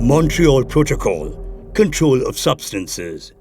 Montreal Protocol – Control of Substances.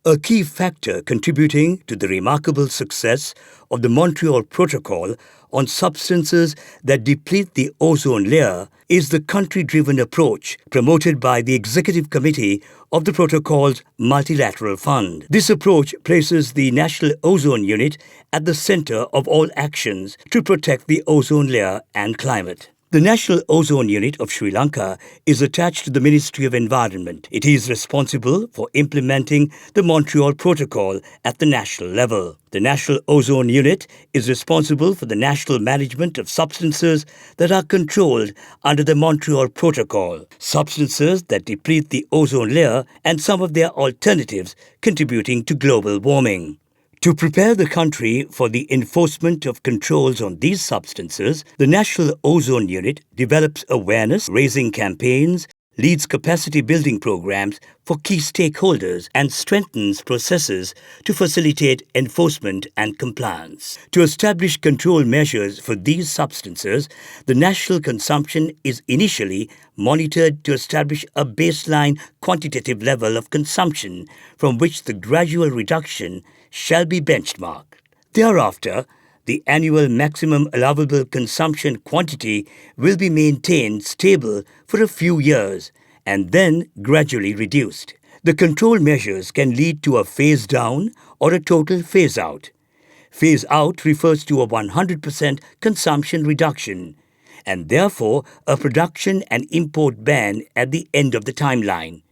A key factor contributing to the remarkable success of the Montreal Protocol on substances that deplete the ozone layer is the country-driven approach promoted by the Executive Committee of the Protocol's Multilateral Fund. This approach places the National Ozone Unit at the center of all actions to protect the ozone layer and climate. The National Ozone Unit of Sri Lanka is attached to the Ministry of Environment. It is responsible for implementing the Montreal Protocol at the national level. The National Ozone Unit is responsible for the national management of substances that are controlled under the Montreal Protocol, substances that deplete the ozone layer and some of their alternatives contributing to global warming. To prepare the country for the enforcement of controls on these substances, the National Ozone Unit develops awareness-raising campaigns, leads capacity-building programs for key stakeholders, and strengthens processes to facilitate enforcement and compliance. To establish control measures for these substances, the national consumption is initially monitored to establish a baseline quantitative level of consumption from which the gradual reduction shall be benchmarked. Thereafter, the annual maximum allowable consumption quantity will be maintained stable for a few years and then gradually reduced. The control measures can lead to a phase down or a total phase out. Phase out refers to a 100% consumption reduction and therefore a production and import ban at the end of the timeline.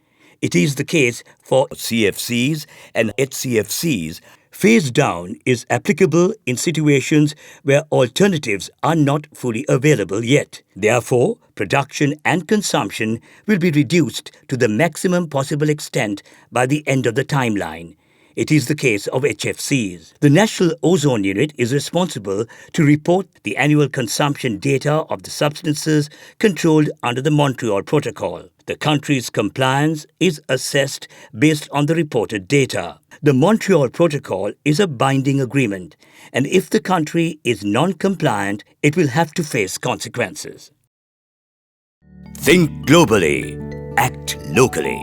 It is the case for CFCs and HCFCs. Phase down is applicable in situations where alternatives are not fully available yet. Therefore, production and consumption will be reduced to the maximum possible extent by the end of the timeline. It is the case of HFCs. The National Ozone Unit is responsible to report the annual consumption data of the substances controlled under the Montreal Protocol. The country's compliance is assessed based on the reported data. The Montreal Protocol is a binding agreement, and if the country is non-compliant, it will have to face consequences. Think globally, act locally.